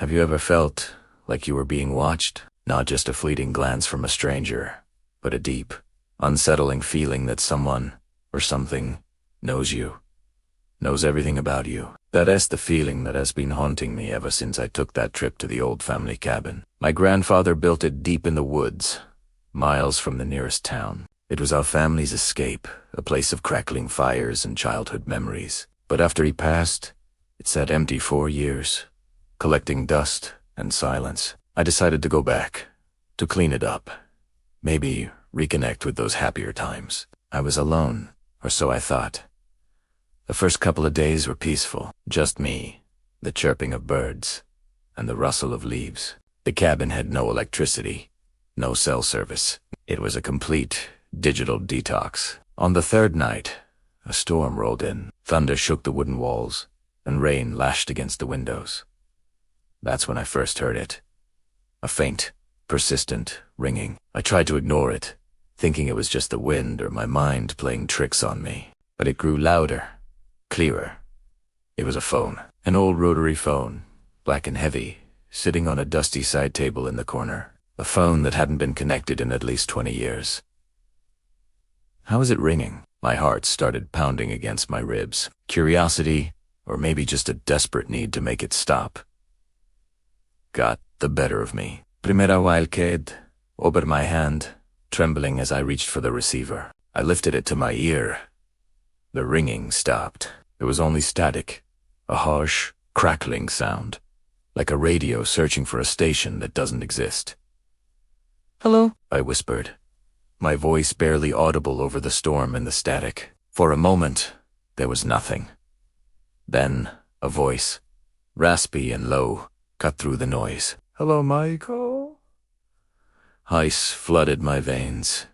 Have you ever felt like you were being watched? Not just a fleeting glance from a stranger, but a deep, unsettling feeling that someone or something knows you, knows everything about you. That's the feeling that has been haunting me ever since I took that trip to the old family cabin. My grandfather built it deep in the woods, miles from the nearest town. It was our family's escape, a place of crackling fires and childhood memories. But after he passed, it sat empty for years, collecting dust and silence. I decided to go back, to clean it up, maybe reconnect with those happier times. I was alone, or so I thought. The first couple of days were peaceful, just me, the chirping of birds, and the rustle of leaves. The cabin had no electricity, no cell service. It was a complete digital detox. On the third night, a storm rolled in. Thunder shook the wooden walls, and rain lashed against the windows. That's when I first heard it. A faint, persistent ringing. I tried to ignore it, thinking it was just the wind or my mind playing tricks on me. But it grew louder, clearer. It was a phone, an old rotary phone, black and heavy, sitting on a dusty side table in the corner. A phone that hadn't been connected in at least 20 years. How was it ringing? My heart started pounding against my ribs. Curiosity, or maybe just a desperate need to make it stop, got the better of me. Primera wildcat, over my hand, trembling as I reached for the receiver. I lifted it to my ear. The ringing stopped. There was only static, a harsh, crackling sound, like a radio searching for a station that doesn't exist. "Hello?" I whispered, my voice barely audible over the storm and the static. For a moment, there was nothing. Then, a voice, raspy and low, cut through the noise. "Hello, Michael?" Ice flooded my veins.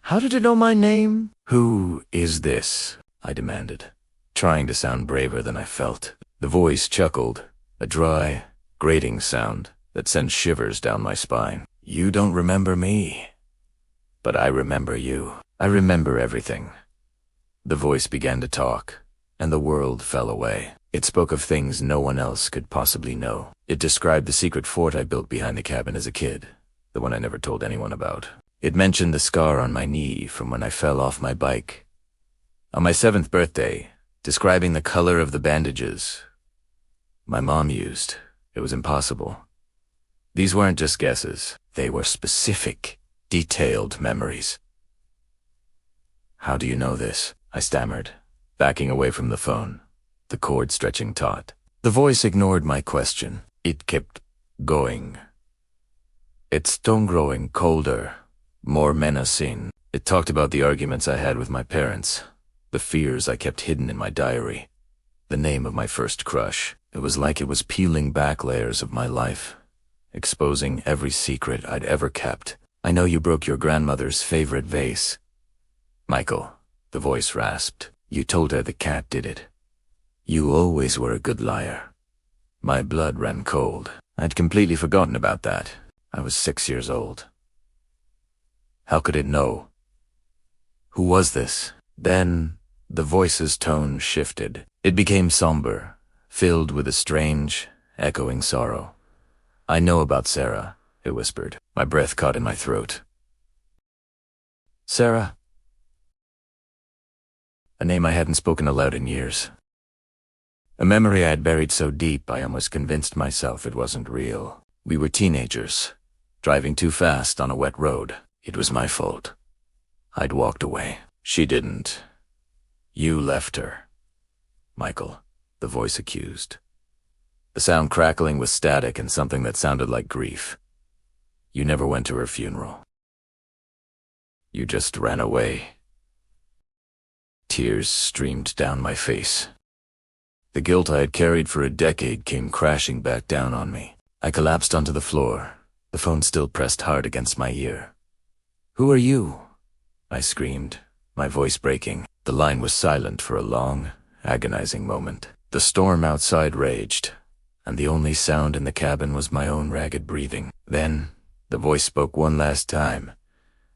"How did it know my name?" "Who is this?" I demanded, trying to sound braver than I felt. The voice chuckled, a dry, grating sound that sent shivers down my spine. "You don't remember me, but I remember you. I remember everything." The voice began to talk, and the world fell away. It spoke of things no one else could possibly know. It described the secret fort I built behind the cabin as a kid, the one I never told anyone about. It mentioned the scar on my knee from when I fell off my bike. On my 7th birthday, describing the color of the bandages my mom used. It was impossible. These weren't just guesses. They were specific, detailed memories. "How do you know this?" I stammered, backing away from the phone, the cord stretching taut. The voice ignored my question. It kept going. Its tone growing colder, more menacing. It talked about the arguments I had with my parents, the fears I kept hidden in my diary, the name of my first crush. It was like it was peeling back layers of my life, exposing every secret I'd ever kept. "I know you broke your grandmother's favorite vase, Michael," the voice rasped. "You told her the cat did it. You always were a good liar." My blood ran cold. I'd completely forgotten about that. I was 6 years old. How could it know? Who was this? Then, the voice's tone shifted. It became somber, filled with a strange, echoing sorrow. "I know about Sarah," it whispered. My breath caught in my throat. Sarah? A name I hadn't spoken aloud in years. A memory I had buried so deep I almost convinced myself it wasn't real. We were teenagers, driving too fast on a wet road. It was my fault. I'd walked away. She didn't. You left her, Michael, the voice accused. The sound crackling with static and something that sounded like grief. You never went to her funeral. You just ran away. Tears streamed down my face. The guilt I had carried for a decade came crashing back down on me. I collapsed onto the floor, the phone still pressed hard against my ear. "Who are you?" I screamed, my voice breaking. The line was silent for a long, agonizing moment. The storm outside raged, and the only sound in the cabin was my own ragged breathing. Then, the voice spoke one last time,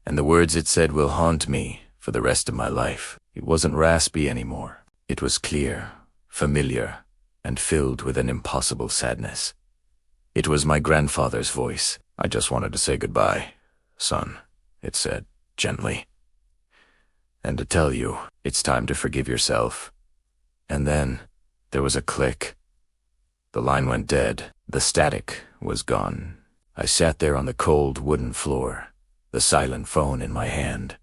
and the words it said will haunt me for the rest of my life. It wasn't raspy anymore. It was clear, familiar, and filled with an impossible sadness. It was my grandfather's voice. "I just wanted to say goodbye, son," it said, gently. "And to tell you, it's time to forgive yourself." And then there was a click. The line went dead. The static was gone. I sat there on the cold wooden floor, the silent phone in my hand,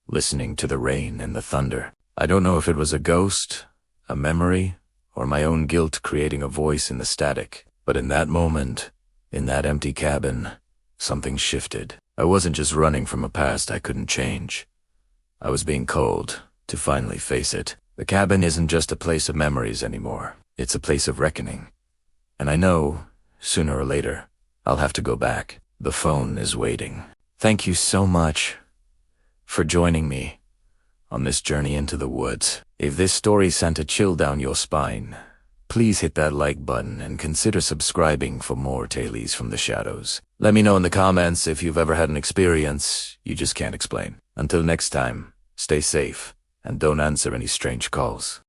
listening to the rain and the thunder. I don't know if it was a ghost, a memory, or my own guilt creating a voice in the static. But in that moment, in that empty cabin, something shifted. I wasn't just running from a past I couldn't change. I was being called to finally face it. The cabin isn't just a place of memories anymore. It's a place of reckoning. And I know, sooner or later, I'll have to go back. The phone is waiting. Thank you so much for joining me on this journey into the woods. If this story sent a chill down your spine, please hit that like button and consider subscribing for more Tales from the Shadows. Let me know in the comments if you've ever had an experience you just can't explain. Until next time, stay safe and don't answer any strange calls.